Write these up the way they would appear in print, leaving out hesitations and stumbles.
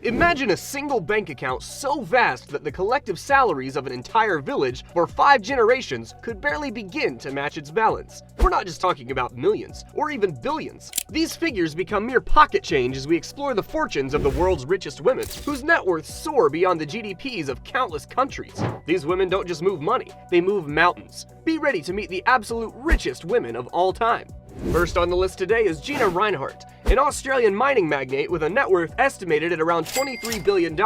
Imagine a single bank account so vast that the collective salaries of an entire village for 5 generations could barely begin to match its balance. We're not just talking about millions, or even billions. These figures become mere pocket change as we explore the fortunes of the world's richest women, whose net worths soar beyond the GDPs of countless countries. These women don't just move money, they move mountains. Be ready to meet the absolute richest women of all time. First on the list today is Gina Rinehart, an Australian mining magnate with a net worth estimated at around $23 billion,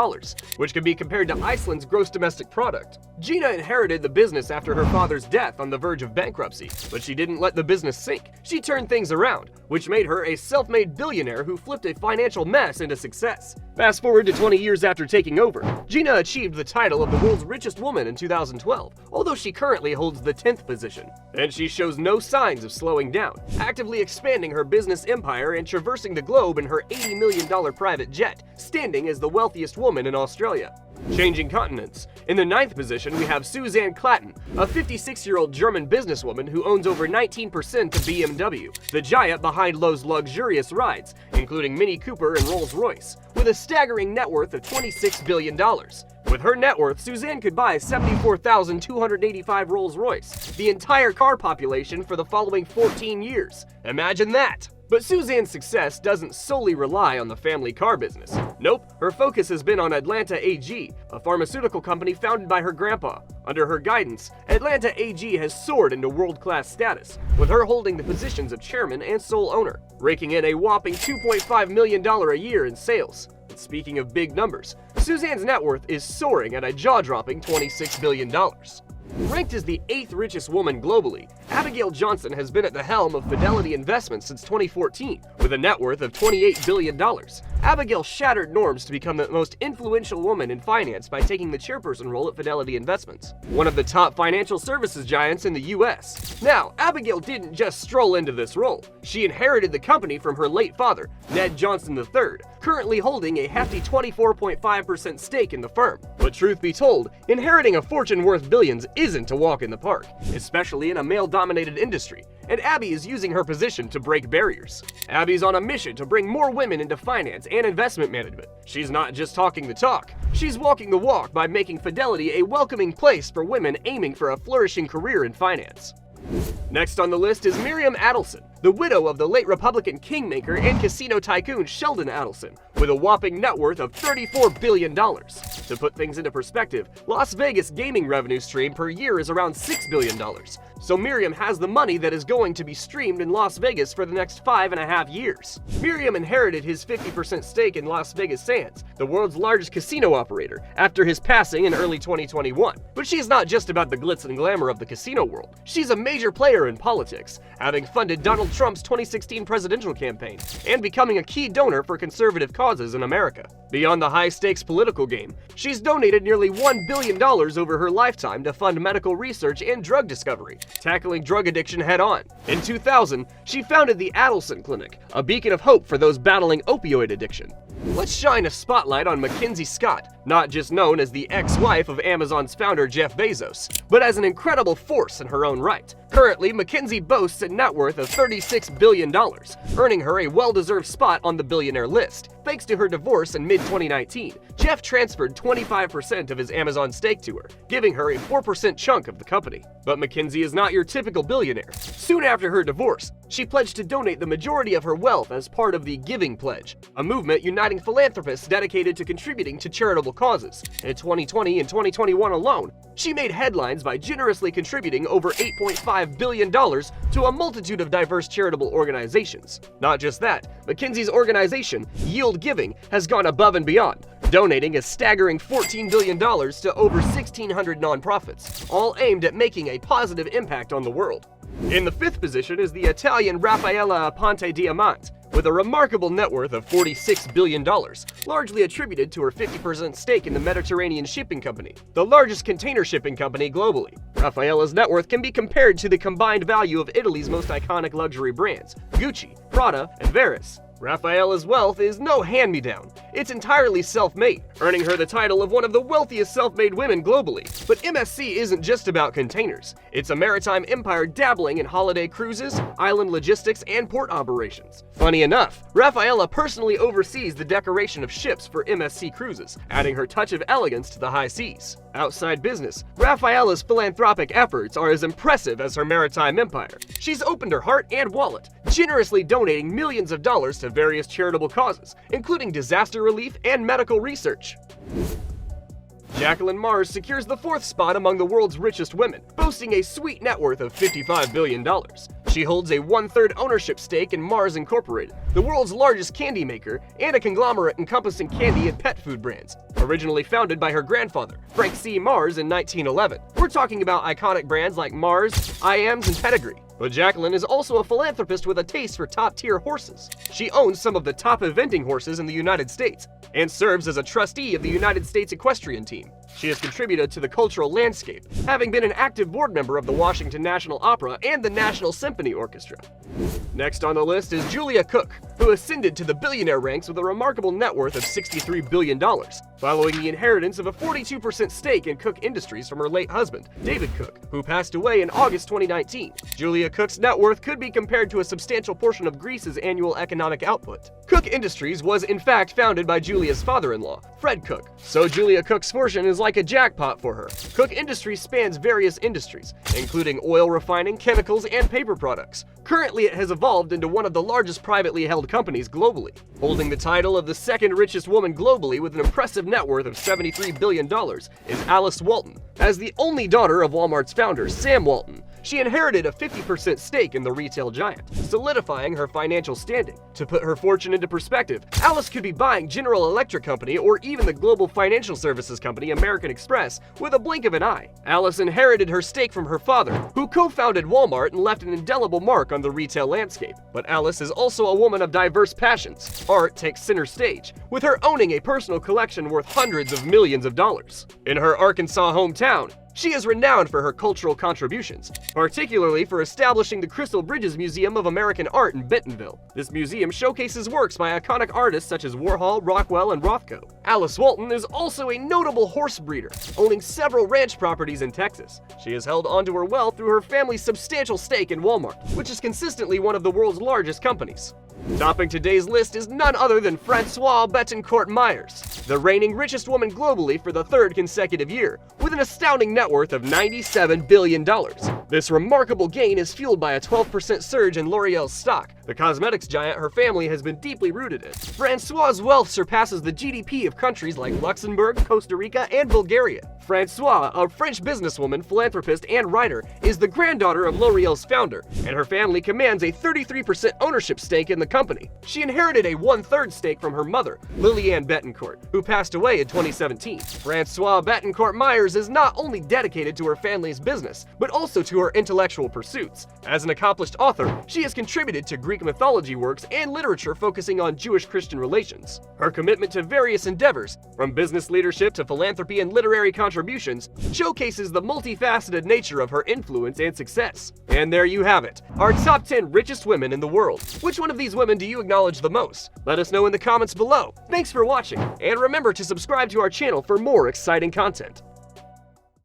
which can be compared to Iceland's gross domestic product. Gina inherited the business after her father's death on the verge of bankruptcy, but she didn't let the business sink. She turned things around, which made her a self-made billionaire who flipped a financial mess into success. Fast forward to 20 years after taking over, Gina achieved the title of the world's richest woman in 2012, although she currently holds the 10th position. And she shows no signs of slowing down, actively expanding her business empire and traversing the globe in her $80 million private jet, standing as the wealthiest woman in Australia. Changing continents. In the 9th position, we have Suzanne Klatt, a 56-year-old German businesswoman who owns over 19% of BMW, the giant behind those luxurious rides, including Mini Cooper and Rolls-Royce, with a staggering net worth of $26 billion. With her net worth, Suzanne could buy 74,285 Rolls-Royce, the entire car population for the following 14 years. Imagine that! But Suzanne's success doesn't solely rely on the family car business. Nope, her focus has been on Atlanta AG, a pharmaceutical company founded by her grandpa. Under her guidance, Atlanta AG has soared into world-class status, with her holding the positions of chairman and sole owner, raking in a whopping $2.5 million a year in sales. And speaking of big numbers, Suzanne's net worth is soaring at a jaw-dropping $26 billion. Ranked as the 8th richest woman globally, Abigail Johnson has been at the helm of Fidelity Investments since 2014, with a net worth of $28 billion. Abigail shattered norms to become the most influential woman in finance by taking the chairperson role at Fidelity Investments, one of the top financial services giants in the US. Now, Abigail didn't just stroll into this role. She inherited the company from her late father, Ned Johnson III, currently holding a hefty 24.5% stake in the firm. But truth be told, inheriting a fortune worth billions isn't a walk in the park, especially in a male-dominated industry, and Abby is using her position to break barriers. Abby's on a mission to bring more women into finance and investment management. She's not just talking the talk, she's walking the walk by making Fidelity a welcoming place for women aiming for a flourishing career in finance. Next on the list is Miriam Adelson, the widow of the late Republican kingmaker and casino tycoon Sheldon Adelson, with a whopping net worth of $34 billion. To put things into perspective, Las Vegas gaming revenue stream per year is around $6 billion. So Miriam has the money that is going to be streamed in Las Vegas for the next 5.5 years. Miriam inherited his 50% stake in Las Vegas Sands, the world's largest casino operator, after his passing in early 2021. But she's not just about the glitz and glamour of the casino world. She's a major player in politics, having funded Donald Trump's 2016 presidential campaign and becoming a key donor for conservative causes in America. Beyond the high-stakes political game, she's donated nearly $1 billion over her lifetime to fund medical research and drug discovery, tackling drug addiction head-on. In 2000, she founded the Adelson Clinic, a beacon of hope for those battling opioid addiction. Let's shine a spotlight on MacKenzie Scott, not just known as the ex-wife of Amazon's founder Jeff Bezos, but as an incredible force in her own right. Currently, MacKenzie boasts a net worth of $36 billion, earning her a well-deserved spot on the Billionaire list. Thanks to her divorce in mid-2019, Jeff transferred 25% of his Amazon stake to her, giving her a 4% chunk of the company. But MacKenzie is not your typical billionaire. Soon after her divorce, she pledged to donate the majority of her wealth as part of the Giving Pledge, a movement uniting philanthropists dedicated to contributing to charitable causes. In 2020 and 2021 alone, she made headlines by generously contributing over $8.5 billion to a multitude of diverse charitable organizations. Not just that, MacKenzie's organization, Yield Giving, has gone above and beyond, donating a staggering $14 billion to over 1,600 nonprofits, all aimed at making a positive impact on the world. In the 5th position is the Italian Rafaela Apon Diamant, with a remarkable net worth of $46 billion, largely attributed to her 50% stake in the Mediterranean Shipping Company, the largest container shipping company globally. Rafaela's net worth can be compared to the combined value of Italy's most iconic luxury brands, Gucci, Prada, and Veris. Rafaela's wealth is no hand-me-down. It's entirely self-made, earning her the title of one of the wealthiest self-made women globally. But MSC isn't just about containers. It's a maritime empire dabbling in holiday cruises, island logistics, and port operations. Funny enough, Rafaela personally oversees the decoration of ships for MSC cruises, adding her touch of elegance to the high seas. Outside business, Rafaela's philanthropic efforts are as impressive as her maritime empire. She's opened her heart and wallet, generously donating millions of dollars to various charitable causes, including disaster relief and medical research. Jacqueline Mars secures the 4th spot among the world's richest women, boasting a sweet net worth of $55 billion. She holds a 1/3 ownership stake in Mars Incorporated, the world's largest candy maker and a conglomerate encompassing candy and pet food brands. Originally founded by her grandfather, Frank C. Mars, in 1911. We're talking about iconic brands like Mars, IAMS, and Pedigree. But Jacqueline is also a philanthropist with a taste for top-tier horses. She owns some of the top eventing horses in the United States and serves as a trustee of the United States Equestrian Team. She has contributed to the cultural landscape, having been an active board member of the Washington National Opera and the National Symphony Orchestra. Next on the list is Julia Cook, who ascended to the billionaire ranks with a remarkable net worth of $63 billion, following the inheritance of a 42% stake in Cook Industries from her late husband, David Cook, who passed away in August 2019. Julia Cook's net worth could be compared to a substantial portion of Greece's annual economic output. Cook Industries was in fact founded by Julia's father-in-law, Fred Cook, so Julia Cook's fortune is like a jackpot for her. Cook Industries spans various industries, including oil refining, chemicals, and paper products. Currently, it has evolved into one of the largest privately held companies globally. Holding the title of the 2nd richest woman globally with an impressive net worth of $73 billion is Alice Walton. As the only daughter of Walmart's founder, Sam Walton, she inherited a 50% stake in the retail giant, solidifying her financial standing. To put her fortune into perspective, Alice could be buying General Electric Company or even the global financial services company American Express with a blink of an eye. Alice inherited her stake from her father, who co-founded Walmart and left an indelible mark on the retail landscape. But Alice is also a woman of diverse passions. Art takes center stage, with her owning a personal collection worth hundreds of millions of dollars. In her Arkansas hometown, she is renowned for her cultural contributions, particularly for establishing the Crystal Bridges Museum of American Art in Bentonville. This museum showcases works by iconic artists such as Warhol, Rockwell, and Rothko. Alice Walton is also a notable horse breeder, owning several ranch properties in Texas. She has held onto her wealth through her family's substantial stake in Walmart, which is consistently one of the world's largest companies. Topping today's list is none other than Francoise Betancourt Meyers, the reigning richest woman globally for the 3rd consecutive year, with an astounding net worth of $97 billion. This remarkable gain is fueled by a 12% surge in L'Oreal's stock, the cosmetics giant her family has been deeply rooted in. Francois' wealth surpasses the GDP of countries like Luxembourg, Costa Rica, and Bulgaria. Francois, a French businesswoman, philanthropist, and writer, is the granddaughter of L'Oreal's founder, and her family commands a 33% ownership stake in the company. She inherited a 1/3 stake from her mother, Liliane Betancourt, who passed away in 2017. Francoise Betancourt Meyers is not only dedicated to her family's business, but also to her intellectual pursuits. As an accomplished author, she has contributed to Greek mythology works and literature focusing on Jewish-Christian relations. Her commitment to various endeavors, from business leadership to philanthropy and literary contributions, showcases the multifaceted nature of her influence and success. And there you have it, our top 10 richest women in the world. Which one of these women do you acknowledge the most? Let us know in the comments below. Thanks for watching, and remember to subscribe to our channel for more exciting content.